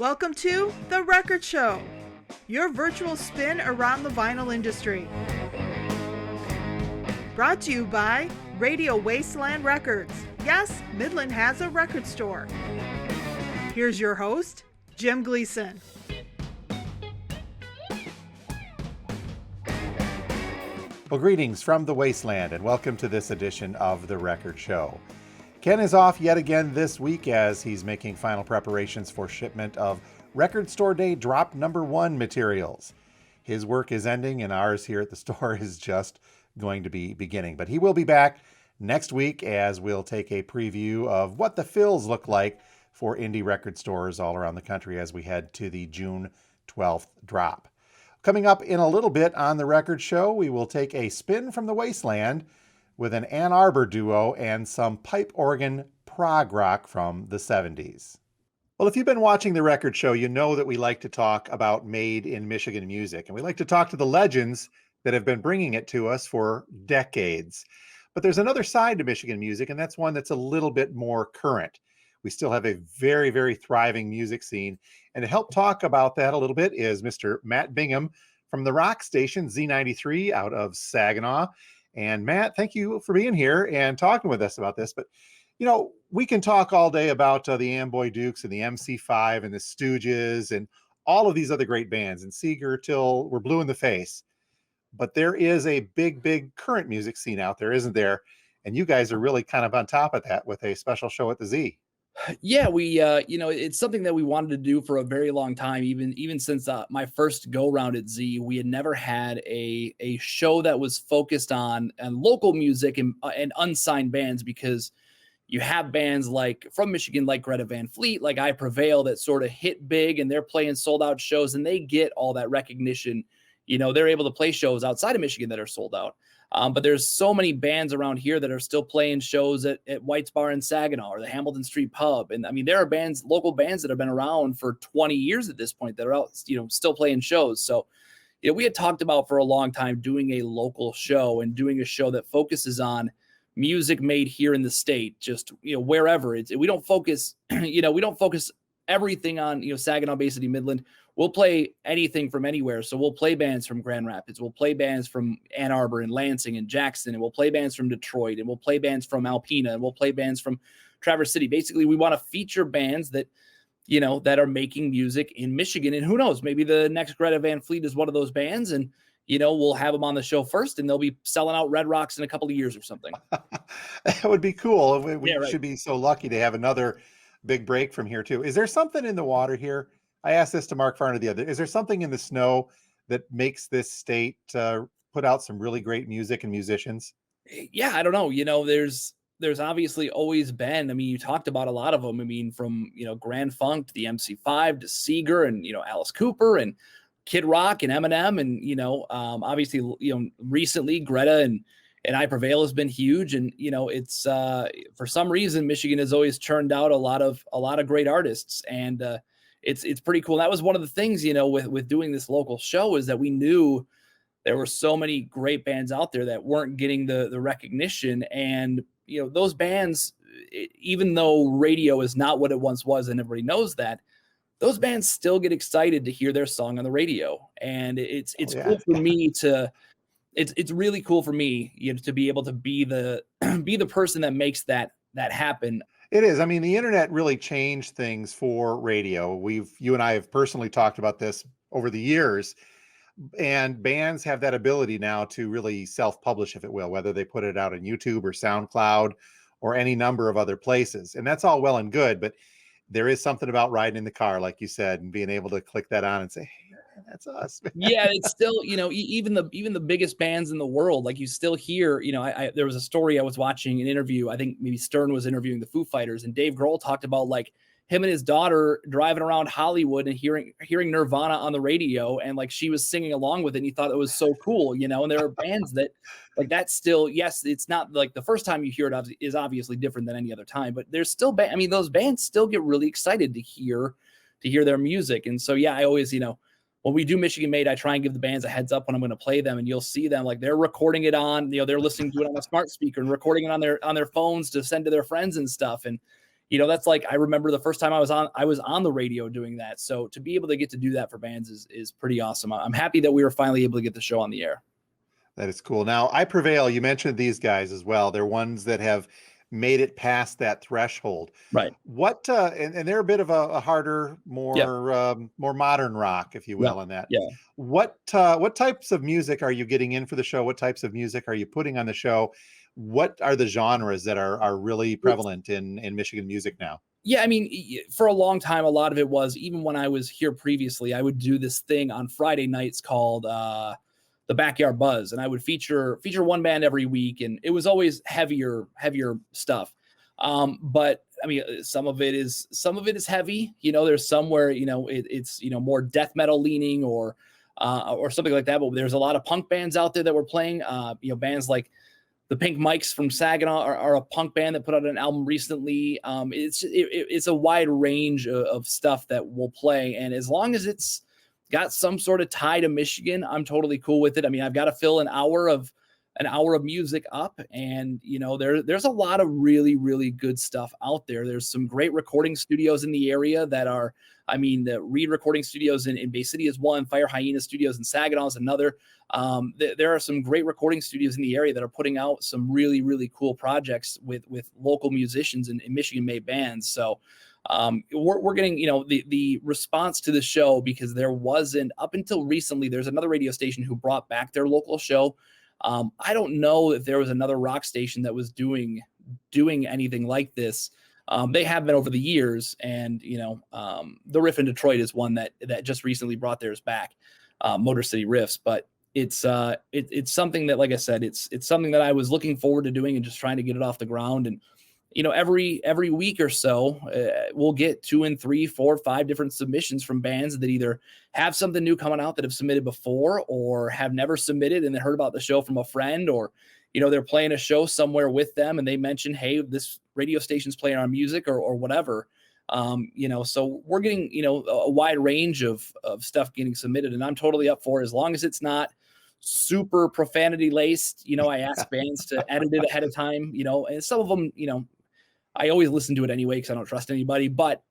Welcome to The Record Show, your virtual spin around the vinyl industry. Brought to you by Radio Wasteland Records. Yes, Midland has a record store. Here's your host, Jim Gleason. Well, greetings from the Wasteland and welcome to this edition of The Record Show. Ken is off yet again this week as he's making final preparations for shipment of Record Store Day Drop Number 1 materials. His work is ending and ours here at the store is just going to be beginning. But he will be back next week as we'll take a preview of what the fills look like for indie record stores all around the country as we head to the June 12th drop. Coming up in a little bit on The Record Show, we will take a spin from the Wasteland with an Ann Arbor duo and some pipe-organ-prog-rock from the 70s. Well, if you've been watching The Record Show, you know that we like to talk about made in Michigan music, and we like to talk to the legends that have been bringing it to us for decades. But there's another side to Michigan music, and that's one that's a little bit more current. We still have a very, very thriving music scene. And to help talk about that a little bit is Mr. Matt Bingham from the rock station Z93 out of Saginaw. And Matt, thank you for being here and talking with us about this. But, you know, we can talk all day about the Amboy Dukes and the MC5 and the Stooges and all of these other great bands and Seeger till we're blue in the face. But there is a big, big current music scene out there, isn't there? And you guys are really kind of on top of that with a special show at the Z. Yeah, we, it's something that we wanted to do for a very long time. Even since my first go round at Z, we had never had a show that was focused on local music and unsigned bands, because you have bands like from Michigan, like Greta Van Fleet, like I Prevail, that sort of hit big and they're playing sold out shows and they get all that recognition. You know, they're able to play shows outside of Michigan that are sold out. But there's so many bands around here that are still playing shows at White's Bar in Saginaw or the Hamilton Street Pub. And I mean, there are bands, local bands that have been around for 20 years at this point that are out, still playing shows. So, we had talked about for a long time doing a local show and doing a show that focuses on music made here in the state, just, wherever it's, we don't focus, we don't focus everything on, Saginaw, Bay City, Midland. We'll play anything from anywhere. So we'll play bands from Grand Rapids. We'll play bands from Ann Arbor and Lansing and Jackson. And we'll play bands from Detroit. And we'll play bands from Alpena. And we'll play bands from Traverse City. Basically, we want to feature bands that, that are making music in Michigan. And who knows, maybe the next Greta Van Fleet is one of those bands. And, we'll have them on the show first and they'll be selling out Red Rocks in a couple of years or something. That would be cool. We right. Should be so lucky to have another big break from here too. Is there something in the water here? I asked this to Mark Farner the other. Is there something in the snow that makes this state put out some really great music and musicians? Yeah, I don't know. There's obviously always been. I mean, you talked about a lot of them. I mean, from Grand Funk to the MC5 to Seeger and Alice Cooper and Kid Rock and Eminem and obviously recently Greta and I Prevail has been huge. And it's for some reason Michigan has always churned out a lot of great artists, and it's pretty cool. That was one of the things, with doing this local show, is that we knew there were so many great bands out there that weren't getting the recognition. And, those bands, even though radio is not what it once was, and everybody knows that, those bands still get excited to hear their song on the radio. And it's cool for me it's really cool for me, to be able to be the person that makes that happen. It is. I mean, the internet really changed things for radio. You and I have personally talked about this over the years, and bands have that ability now to really self-publish, if it will, whether they put it out on YouTube or SoundCloud or any number of other places. And that's all well and good, but there is something about riding in the car, like you said, and being able to click that on and say, hey, that's us. Yeah, it's still, even the biggest bands in the world, like you still hear, there was a story I was watching, an interview, I think maybe Stern was interviewing the Foo Fighters, and Dave Grohl talked about like him and his daughter driving around Hollywood and hearing Nirvana on the radio, and like she was singing along with it, and he thought it was so cool, and there are bands that like that still, yes, it's not like the first time you hear it is obviously different than any other time, but there's still, those bands still get really excited to hear their music. And so, yeah, I always, when we do Michigan Made, I try and give the bands a heads up when I'm going to play them, and you'll see them like they're recording it on, they're listening to it on a smart speaker and recording it on their phones to send to their friends and stuff. And, that's like, I remember the first time I was on the radio doing that. So to be able to get to do that for bands is pretty awesome. I'm happy that we were finally able to get the show on the air. That is cool. Now, I Prevail, you mentioned these guys as well. They're ones that have made it past that threshold. Right. What and they're a bit of a harder, more modern rock, if you will, in that. Yeah. What types of music are you getting in for the show? What types of music are you putting on the show? What are the genres that are really prevalent in Michigan music now? Yeah, I mean, for a long time, a lot of it was, even when I was here previously, I would do this thing on Friday nights called the Backyard Buzz, and I would feature one band every week, and it was always heavier stuff. But I mean, some of it is heavy. There's some where it's more death metal leaning or something like that. But there's a lot of punk bands out there that were playing. Bands like the Pink Mikes from Saginaw are a punk band that put out an album recently. It's a wide range of stuff that we'll play, and as long as it's got some sort of tie to Michigan, I'm totally cool with it. I mean, I've got to fill an hour of music up, and there's a lot of really, really good stuff out there. There's some great recording studios in the area that are, the Reed Recording Studios in Bay City is one, Fire Hyena Studios in Saginaw is another. There are some great recording studios in the area that are putting out some really, really cool projects with local musicians and Michigan-made bands. So we're getting, the response to the show, because there wasn't, up until recently, there's another radio station who brought back their local show. I don't know if there was another rock station that was doing anything like this. They have been over the years, and the Riff in Detroit is one that just recently brought theirs back, Motor City Riffs. But it's something that, like I said, it's something that I was looking forward to doing and just trying to get it off the ground. And every week or so, we'll get 2 and 3, 4, 5 different submissions from bands that either have something new coming out that have submitted before, or have never submitted and they heard about the show from a friend, or they're playing a show somewhere with them and they mention, hey, this radio station's playing our music or whatever. So we're getting a wide range of stuff getting submitted, and I'm totally up for it, as long as it's not super profanity laced. I ask bands to edit it ahead of time, and some of them, I always listen to it anyway because I don't trust anybody. But,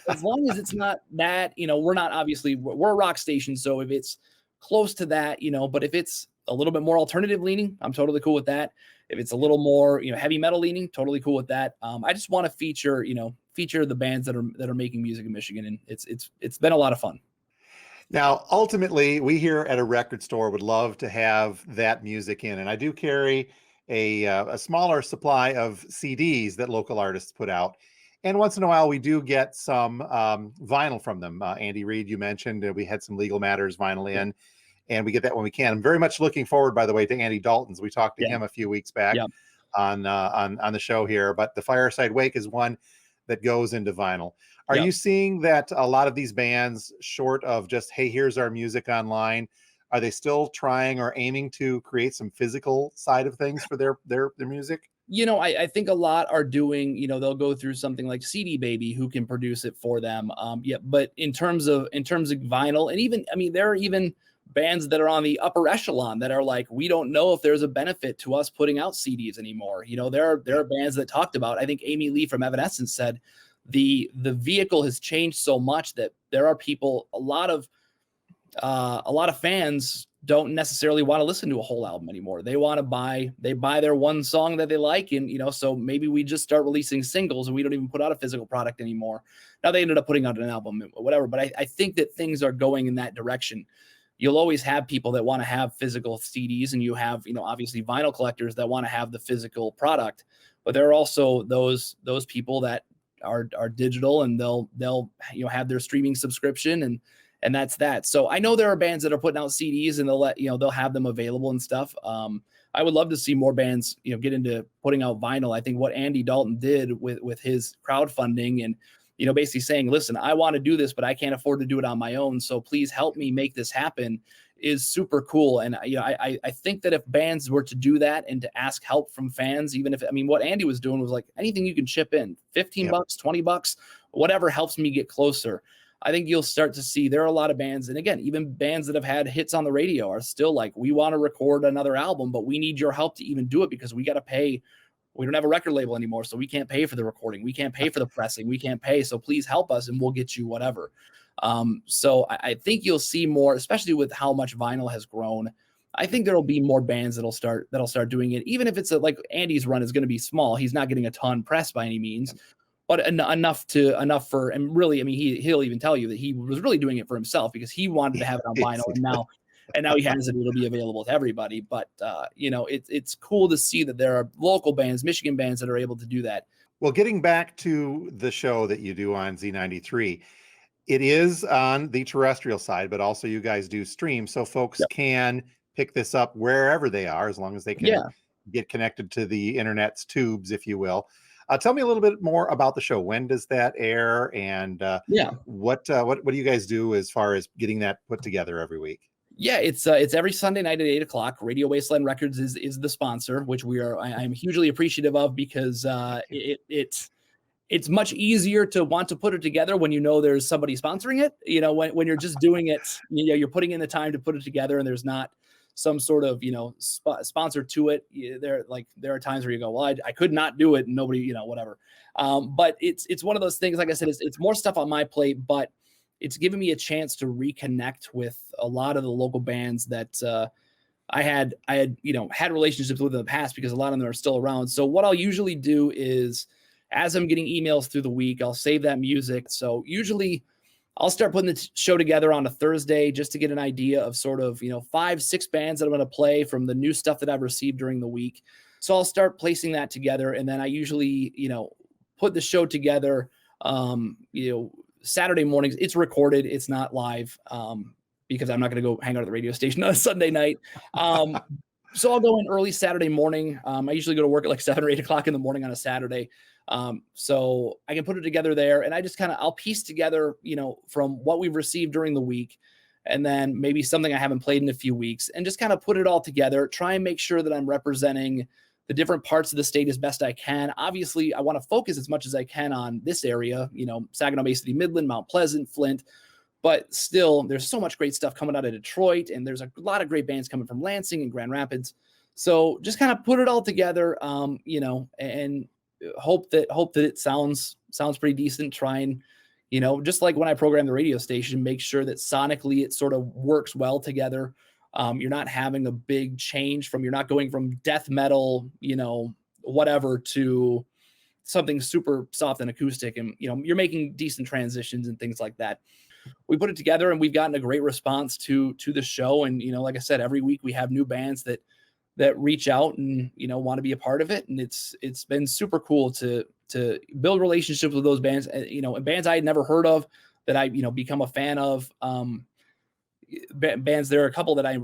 as long as it's not that, we're not, obviously, we're a rock station. So if it's close to that, but if it's a little bit more alternative leaning, I'm totally cool with that. If it's a little more, heavy metal leaning, totally cool with that. I just want to feature the bands that are making music in Michigan. And it's been a lot of fun. Now, ultimately, we here at a record store would love to have that music in. And I do carry a smaller supply of CDs that local artists put out. And once in a while, we do get some vinyl from them. Andy Reid, you mentioned, we had some Legal Matters vinyl in, and we get that when we can. I'm very much looking forward, by the way, to Andy Dalton's. We talked to him a few weeks back on the show here, but the Fireside Wake is one that goes into vinyl. Are you seeing that a lot of these bands, short of just, hey, here's our music online, are they still trying or aiming to create some physical side of things for their music? I think a lot are doing, they'll go through something like CD Baby, who can produce it for them. But in terms of vinyl, and even, there are even bands that are on the upper echelon that are like, we don't know if there's a benefit to us putting out CDs anymore. There are bands that talked about, I think Amy Lee from Evanescence said, the vehicle has changed so much that there are people, a lot of fans don't necessarily want to listen to a whole album anymore. They want to buy their one song that they like. And, so maybe we just start releasing singles and we don't even put out a physical product anymore. Now they ended up putting out an album or whatever, but I think that things are going in that direction. You'll always have people that want to have physical CDs, and you have, obviously vinyl collectors that want to have the physical product, but there are also those people that are digital, and they'll have their streaming subscription, and that's that. So I know there are bands that are putting out CDs, and they'll have them available and stuff. I would love to see more bands, get into putting out vinyl. I think what Andy Dalton did with his crowdfunding and, basically saying, listen, I want to do this, but I can't afford to do it on my own. So please help me make this happen, is super cool. And, I think that if bands were to do that and to ask help from fans, even if, what Andy was doing was like, anything you can chip in, $15, $20, whatever helps me get closer. I think you'll start to see there are a lot of bands. And again, even bands that have had hits on the radio are still like, we want to record another album, but we need your help to even do it, because we got to pay we don't have a record label anymore, so we can't pay for the recording, we can't pay for the pressing, we can't pay, so please help us and we'll get you whatever. So I think you'll see more, especially with how much vinyl has grown. I think there'll be more bands that'll start doing it, even if it's like Andy's run is going to be small. He's not getting a ton pressed by any means, but enough for, and really, I mean, he'll even tell you that he was really doing it for himself because he wanted to have it on vinyl, and now he has it. It'll be available to everybody. But it's cool to see that there are local bands, Michigan bands, that are able to do that. Well, getting back to the show that you do on Z93, it is on the terrestrial side, but also you guys do stream, so folks can pick this up wherever they are, as long as they can get connected to the internet's tubes, if you will. Tell me a little bit more about the show. When does that air? And what do you guys do as far as getting that put together every week? Yeah, it's every Sunday night at 8:00. Radio Wasteland Records is the sponsor, which I'm hugely appreciative of, because it's much easier to want to put it together when you know there's somebody sponsoring it. When you're just doing it, you're putting in the time to put it together, and there's not some sort of sponsor to it. There are times where you go, well, I could not do it, and nobody, whatever. But it's one of those things. Like I said, it's more stuff on my plate, but it's given me a chance to reconnect with a lot of the local bands that I had relationships with in the past, because a lot of them are still around. So what I'll usually do is, as I'm getting emails through the week, I'll save that music. So usually I'll start putting the show together on a Thursday just to get an idea of sort of, 5-6 bands that I'm going to play from the new stuff that I've received during the week. So I'll start placing that together. And then I usually, put the show together, Saturday mornings. It's recorded. It's not live, because I'm not going to go hang out at the radio station on a Sunday night. So I'll go in early Saturday morning. I usually go to work at like 7 or 8 o'clock in the morning on a Saturday. So I can put it together there, and I just I'll piece together, from what we've received during the week, and then maybe something I haven't played in a few weeks, and just kind of put it all together, try and make sure that I'm representing the different parts of the state as best I can. Obviously, I want to focus as much as I can on this area, Saginaw Bay City, Midland, Mount Pleasant, Flint, but still there's so much great stuff coming out of Detroit, and there's a lot of great bands coming from Lansing and Grand Rapids. So just kind of put it all together, and hope that it sounds pretty decent. Try and, just like when I program the radio station, make sure that sonically it sort of works well together. You're not having a big change you're not going from death metal, whatever, to something super soft and acoustic, and, you're making decent transitions and things like that. We put it together, and we've gotten a great response to the show. And, like I said, every week we have new bands that reach out and, want to be a part of it. And it's been super cool to build relationships with those bands, and bands I had never heard of that I, become a fan of. Bands, there are a couple that I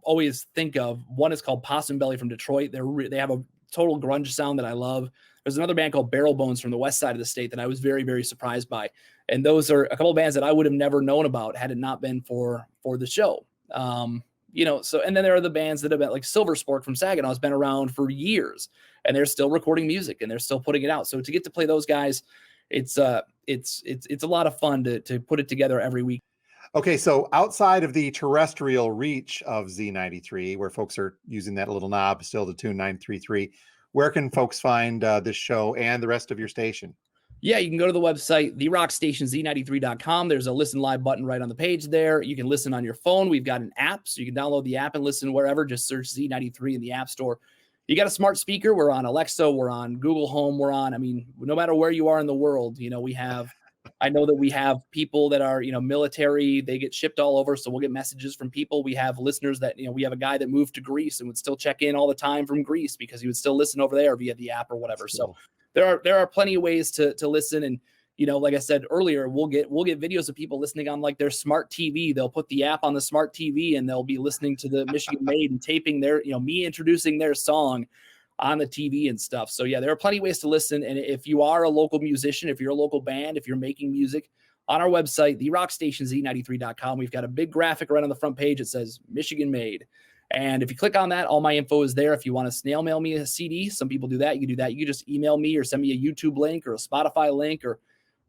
always think of. One is called Possum Belly from Detroit. They have a total grunge sound that I love. There's another band called Barrel Bones from the west side of the state that I was very, very surprised by. And those are a couple of bands that I would have never known about had it not been for the show. So, and then there are the bands that have been, like Silver Spork from Saginaw has been around for years, and they're still recording music and they're still putting it out. So to get to play those guys, it's a lot of fun to put it together every week. Okay, so outside of the terrestrial reach of Z93, where folks are using that little knob still to tune 933, where can folks find this show and the rest of your station? Yeah, you can go to the website, therockstationz93.com. There's a listen live button right on the page there. You can listen on your phone. We've got an app, so you can download the app and listen wherever. Just search Z93 in the App Store. You got a smart speaker. We're on Alexa. We're on Google Home. No matter where you are in the world, I know that we have people that are, military. They get shipped all over, so we'll get messages from people. We have listeners that, we have a guy that moved to Greece and would still check in all the time from Greece because he would still listen over there via the app or whatever. So there are plenty of ways to listen. And, like I said earlier, we'll get videos of people listening on like their smart TV. They'll put the app on the smart TV and they'll be listening to the Michigan Made and taping their, me introducing their song on the TV and stuff. So yeah, there are plenty of ways to listen. And if you are a local musician, if you're a local band, if you're making music, on our website, therockstationz93.com, we've got a big graphic right on the front page. It says Michigan Made. And if you click on that, all my info is there. If you want to snail mail me a CD, some people do that. You can do that. You can just email me or send me a YouTube link or a Spotify link or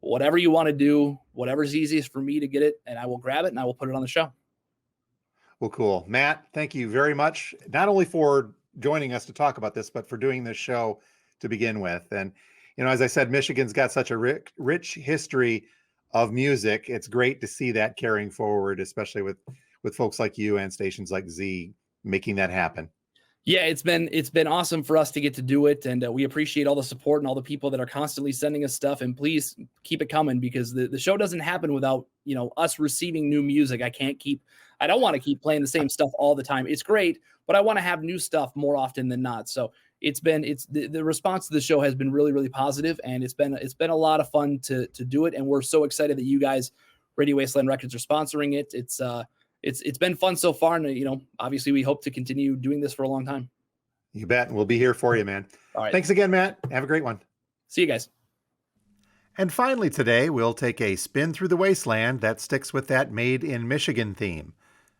whatever you want to do, whatever's easiest for me to get it. And I will grab it and I will put it on the show. Well, cool. Matt, thank you very much. Not only for joining us to talk about this, but for doing this show to begin with. And, as I said, Michigan's got such a rich history of music. It's great to see that carrying forward, especially with folks like you and stations like Z making that happen. Yeah, it's been awesome for us to get to do it, and we appreciate all the support and all the people that are constantly sending us stuff. And please keep it coming, because the show doesn't happen without us receiving new music. I don't want to keep playing the same stuff all the time. It's great, but I want to have new stuff more often than not. So the response to the show has been really, really positive, and it's been a lot of fun to do it. And we're so excited that you guys, Radio Wasteland Records, are sponsoring it. It's been fun so far, and obviously we hope to continue doing this for a long time. You bet. We'll be here for you, man. All right. Thanks again, Matt. Have a great one. See you guys. And finally today, we'll take a spin through the wasteland that sticks with that Made in Michigan theme,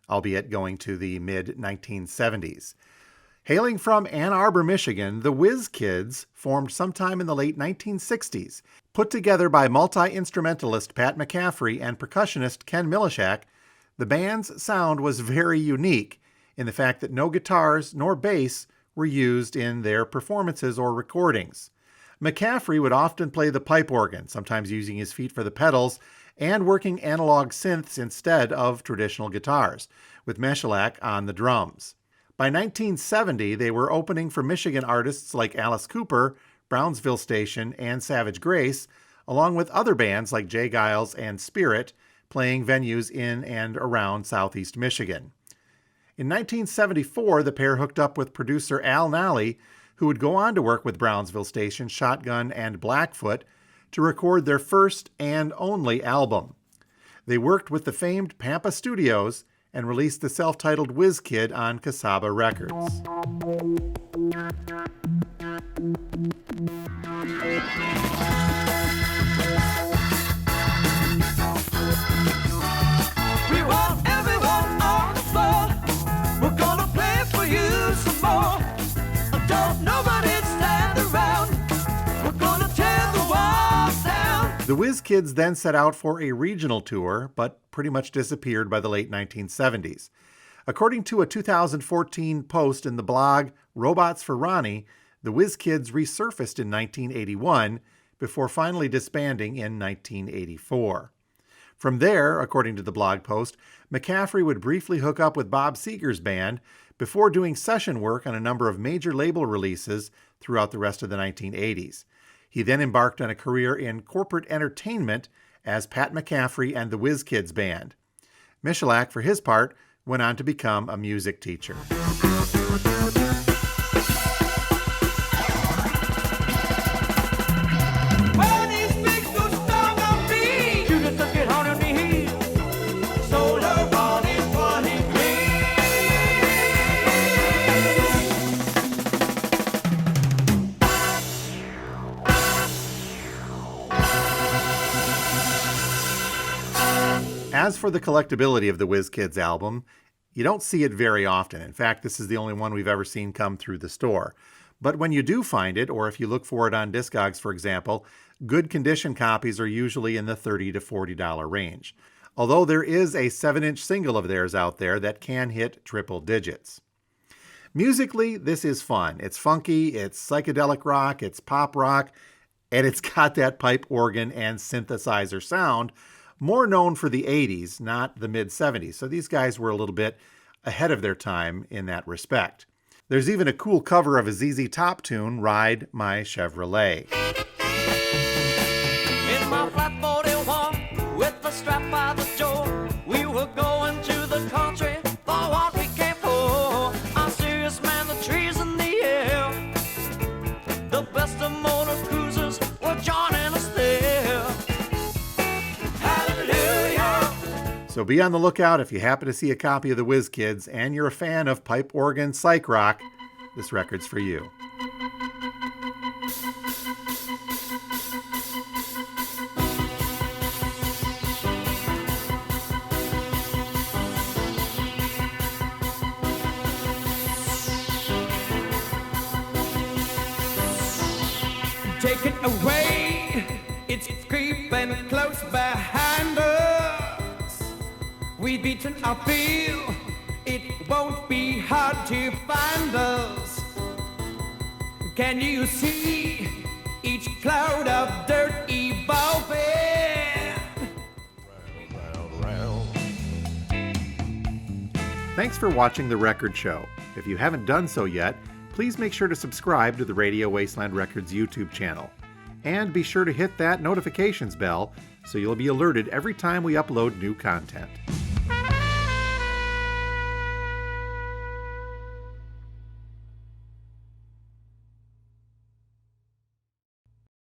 albeit going to the mid-1970s. Hailing from Ann Arbor, Michigan, the Whiz Kids formed sometime in the late 1960s. Put together by multi-instrumentalist Pat McCaffrey and percussionist Ken Milishak, the band's sound was very unique in the fact that no guitars nor bass were used in their performances or recordings. McCaffrey would often play the pipe organ, sometimes using his feet for the pedals, and working analog synths instead of traditional guitars, with Milishak on the drums. By 1970, they were opening for Michigan artists like Alice Cooper, Brownsville Station, and Savage Grace, along with other bands like Jay Giles and Spirit, playing venues in and around southeast Michigan. In 1974, the pair hooked up with producer Al Nally, who would go on to work with Brownsville Station, Shotgun, and Blackfoot to record their first and only album. They worked with the famed Pampa Studios and released the self-titled Whiz Kid on Casaba Records. We want everyone on the floor. We're gonna play for you some more. Don't nobody stand around. We're gonna tear the walls down. The Whiz Kids then set out for a regional tour, but pretty much disappeared by the late 1970s. According to a 2014 post in the blog Robots for Ronnie, the Whiz Kids resurfaced in 1981 before finally disbanding in 1984. From there, according to the blog post, McCaffrey would briefly hook up with Bob Seger's band before doing session work on a number of major label releases throughout the rest of the 1980s. He then embarked on a career in corporate entertainment as Pat McCaffrey and the Whiz Kids band. Milishak, for his part, went on to become a music teacher. As for the collectability of the Whiz Kids album, you don't see it very often. In fact, this is the only one we've ever seen come through the store. But when you do find it, or if you look for it on Discogs, for example, good condition copies are usually in the $30 to $40 range. Although there is a 7-inch single of theirs out there that can hit triple digits. Musically, this is fun. It's funky, it's psychedelic rock, it's pop rock, and it's got that pipe organ and synthesizer sound, more known for the 80s, not the mid-70s. So these guys were a little bit ahead of their time in that respect. There's even a cool cover of a ZZ Top tune, Ride My Chevrolet. In my flat 41 with the strap by the door, we were going to the country for what we came for. I'm serious, man, the trees in the air. The best of motor cruisers were joining us there. Hallelujah. So be on the lookout if you happen to see a copy of the Whiz Kids and you're a fan of pipe organ psych rock, this record's for you. Take it away, it's creeping close behind us. We've beaten our field, it won't be hard to find us. Can you see each cloud of dirt evolving? Round, round. Thanks for watching The Record Show. If you haven't done so yet, please make sure to subscribe to the Radio Wasteland Records YouTube channel. And be sure to hit that notifications bell so you'll be alerted every time we upload new content.